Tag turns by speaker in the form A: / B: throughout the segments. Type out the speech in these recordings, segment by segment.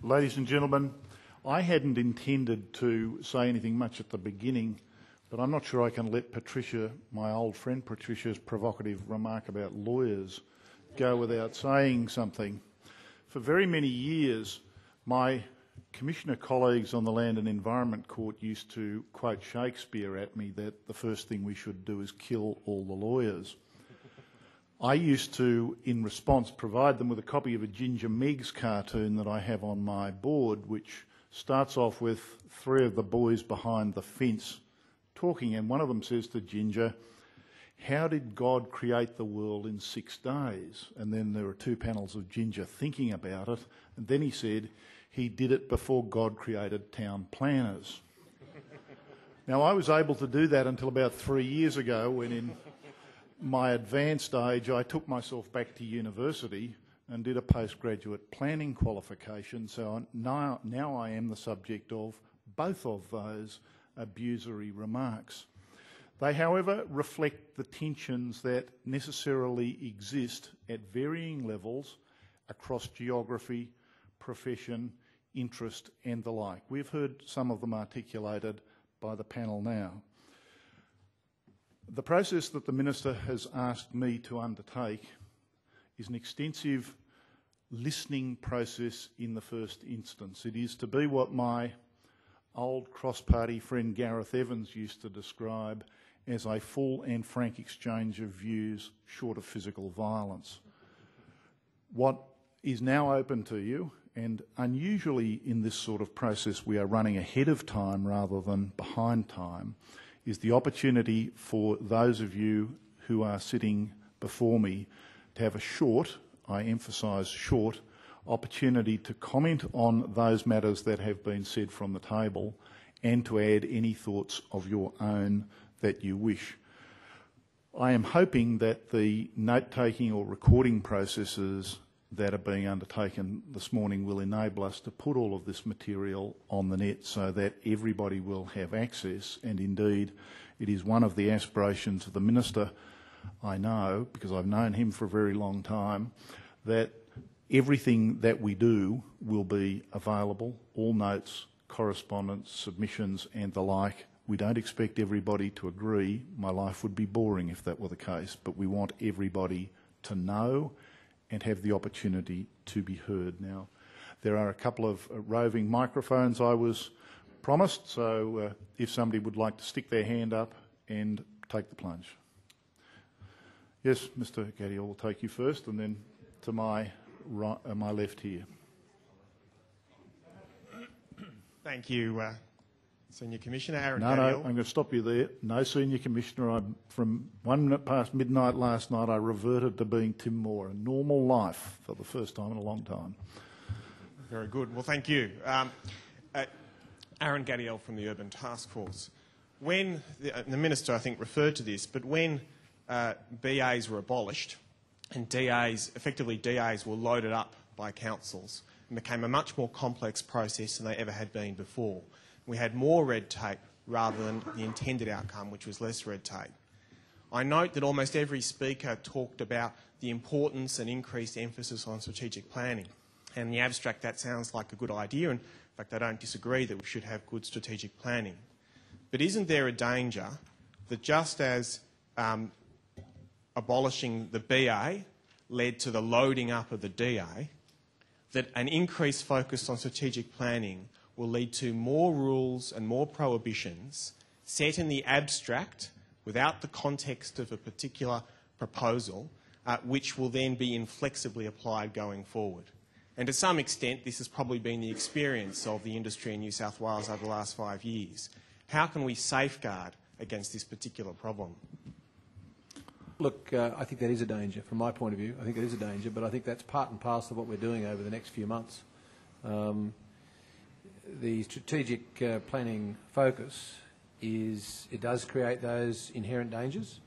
A: Ladies and gentlemen, I hadn't intended to say anything much at the beginning, but I'm not sure I can let Patricia, my old friend Patricia's provocative remark about lawyers, go without saying something. For very many years, my Commissioner colleagues on the Land and Environment Court used to quote Shakespeare at me that the first thing we should do is kill all the lawyers. I used to, in response, provide them with a copy of a Ginger Meggs cartoon that I have on my board, which starts off with three of the boys behind the fence talking, and one of them says to Ginger, "How did God create the world in 6 days?" And then there are 2 panels of Ginger thinking about it, and then he said, "He did it before God created town planners." Now, I was able to do that until about 3 years ago, when in my advanced age I took myself back to university and did a postgraduate planning qualification, so now I am the subject of both of those abusory remarks. They, however, reflect the tensions that necessarily exist at varying levels across geography, profession, interest and the like. We've heard some of them articulated by the panel now. The process that the Minister has asked me to undertake is an extensive listening process in the first instance. It is to be what my old cross-party friend Gareth Evans used to describe as a full and frank exchange of views short of physical violence. What is now open to you, and unusually in this sort of process we are running ahead of time rather than behind time, is the opportunity for those of you who are sitting before me to have a short, I emphasise short, opportunity to comment on those matters that have been said from the table and to add any thoughts of your own that you wish. I am hoping that the note-taking or recording processes that are being undertaken this morning will enable us to put all of this material on the net so that everybody will have access, and indeed it is one of the aspirations of the Minister, I know, because I've known him for a very long time, that everything that we do will be available, all notes, correspondence, submissions and the like. We don't expect everybody to agree. My life would be boring if that were the case, but we want everybody to know and have the opportunity to be heard. Now, there are a couple of roving microphones I was promised, so if somebody would like to stick their hand up and take the plunge. Yes, Mr. Gadiel will take you first, and then to my right, my left here.
B: Thank you, Senior Commissioner. Aaron
A: No,
B: Gadiel.
A: I'm going to stop you there. No, Senior Commissioner. From 1 minute past midnight last night, I reverted to being Tim Moore, a normal life for the first time in a long time.
B: Very good. Well, thank you. Aaron Gadiel from the Urban Task Force. When the Minister, I think, referred to this, but when BAs were abolished and effectively DAs were loaded up by councils and became a much more complex process than they ever had been before. We had more red tape rather than the intended outcome, which was less red tape. I note that almost every speaker talked about the importance and increased emphasis on strategic planning. And in the abstract, that sounds like a good idea. In fact, I don't disagree that we should have good strategic planning. But isn't there a danger that just as abolishing the BA led to the loading up of the DA, that an increased focus on strategic planning will lead to more rules and more prohibitions set in the abstract without the context of a particular proposal, which will then be inflexibly applied going forward. And to some extent, this has probably been the experience of the industry in New South Wales over the last 5 years. How can we safeguard against this particular problem?
C: Look, I think that is a danger from my point of view. I think it is a danger, but I think that's part and parcel of what we're doing over the next few months. The strategic planning focus it does create those inherent dangers,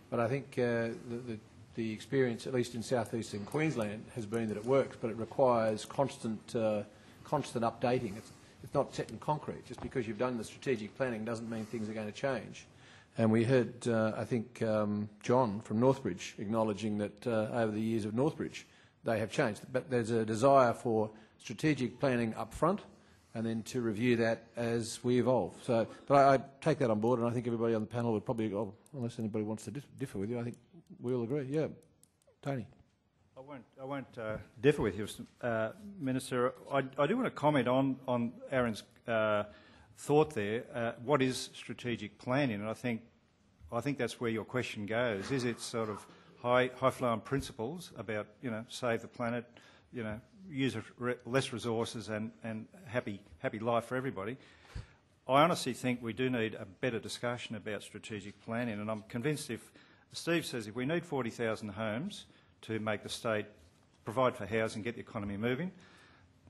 C: but I think the experience, at least in southeastern Queensland, has been that it works, but it requires constant updating. It's not set in concrete. Just because you've done the strategic planning doesn't mean things are going to change. And we heard, I think, John from Northbridge acknowledging that over the years of Northbridge, they have changed. But there's a desire for strategic planning up front and then to review that as we evolve. So, but I take that on board, and I think everybody on the panel would probably, unless anybody wants to differ with you, I think we all agree. Yeah. Tony.
D: I won't differ with you, Minister. I do want to comment on Aaron's thought there. What is strategic planning? And I think that's where your question goes. Is it sort of high-flowing principles about, save the planet, use less resources and happy life for everybody? I honestly think we do need a better discussion about strategic planning, and I'm convinced if Steve says if we need 40,000 homes to make the state provide for housing, get the economy moving,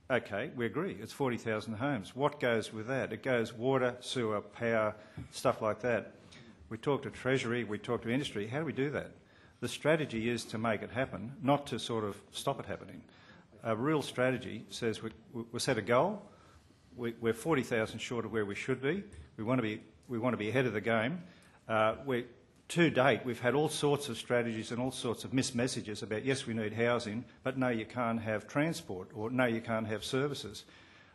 D: okay, we agree, it's 40,000 homes. What goes with that? It goes water, sewer, power, stuff like that. We talk to Treasury, we talk to industry. How do we do that? The strategy is to make it happen, not to sort of stop it happening. A real strategy says we set a goal. We're 40,000 short of where we should be. We want to be ahead of the game. To date, we've had all sorts of strategies and all sorts of missed messages about, yes, we need housing, but no, you can't have transport, or no, you can't have services.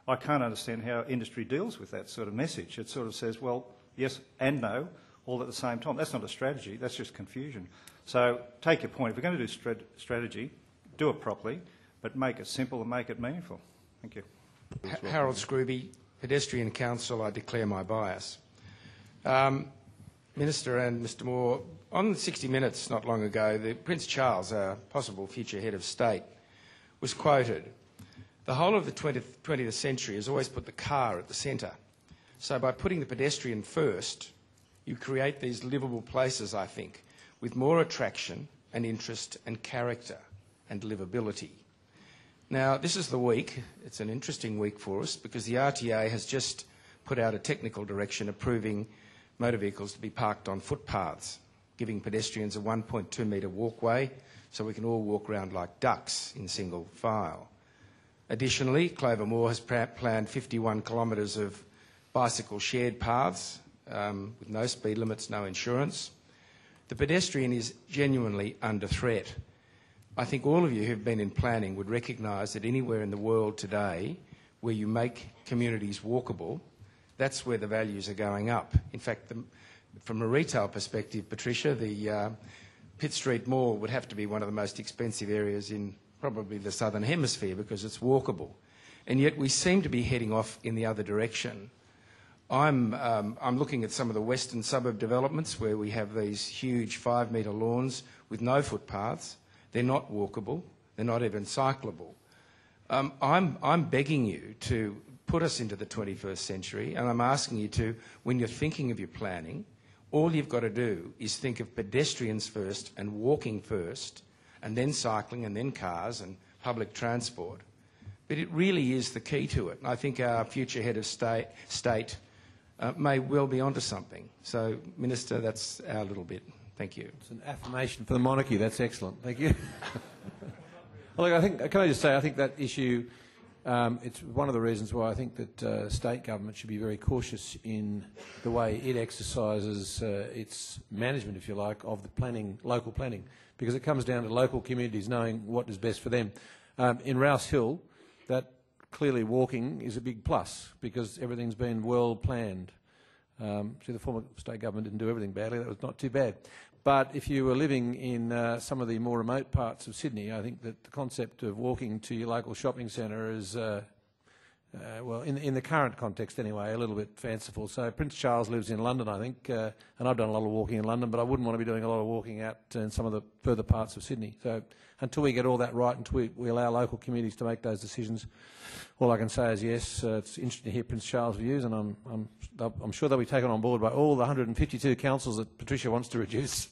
D: I can't understand how industry deals with that sort of message. It sort of says, well, yes and no, all at the same time. That's not a strategy, that's just confusion. So take your point. If we're going to do strategy, do it properly, but make it simple and make it meaningful. Thank you.
E: Harold Scrooby, Pedestrian Council. I declare my bias. Minister and Mr Moore, on 60 Minutes not long ago, Prince Charles, our possible future head of state, was quoted, "The whole of the 20th century has always put the car at the centre. So by putting the pedestrian first, you create these livable places, I think, with more attraction and interest and character and livability." Now, this is the week. It's an interesting week for us because the RTA has just put out a technical direction approving motor vehicles to be parked on footpaths, giving pedestrians a 1.2 metre walkway so we can all walk around like ducks in single file. Additionally, Clover Moore has planned 51 kilometres of bicycle shared paths with no speed limits, no insurance. The pedestrian is genuinely under threat. I think all of you who've been in planning would recognise that anywhere in the world today where you make communities walkable, that's where the values are going up. In fact, from a retail perspective, Patricia, the Pitt Street Mall would have to be one of the most expensive areas in probably the Southern Hemisphere because it's walkable. And yet we seem to be heading off in the other direction. I'm looking at some of the western suburb developments where we have these huge 5 metre lawns with no footpaths. They're not walkable. They're not even cyclable. I'm begging you to put us into the 21st century, and I'm asking you to, when you're thinking of your planning, all you've got to do is think of pedestrians first and walking first, and then cycling and then cars and public transport. But it really is the key to it. And I think our future head of state may well be onto something. So, Minister, that's our little bit. Thank you.
C: It's an affirmation for the monarchy. That's excellent. Thank you. Well, look, can I just say, I think that issue, it's one of the reasons why I think that state government should be very cautious in the way it exercises its management, if you like, of the planning, local planning, because it comes down to local communities knowing what is best for them. In Rouse Hill, that clearly walking is a big plus because everything's been well planned. See, the former state government didn't do everything badly. That was not too bad. But if you were living in some of the more remote parts of Sydney, I think that the concept of walking to your local shopping centre is, well, in the current context anyway, a little bit fanciful. So Prince Charles lives in London, I think, and I've done a lot of walking in London, but I wouldn't want to be doing a lot of walking out in some of the further parts of Sydney. So until we get all that right, until we allow local communities to make those decisions, all I can say is yes, it's interesting to hear Prince Charles' views, and I'm sure they'll be taken on board by all the 152 councils that Patricia wants to reduce.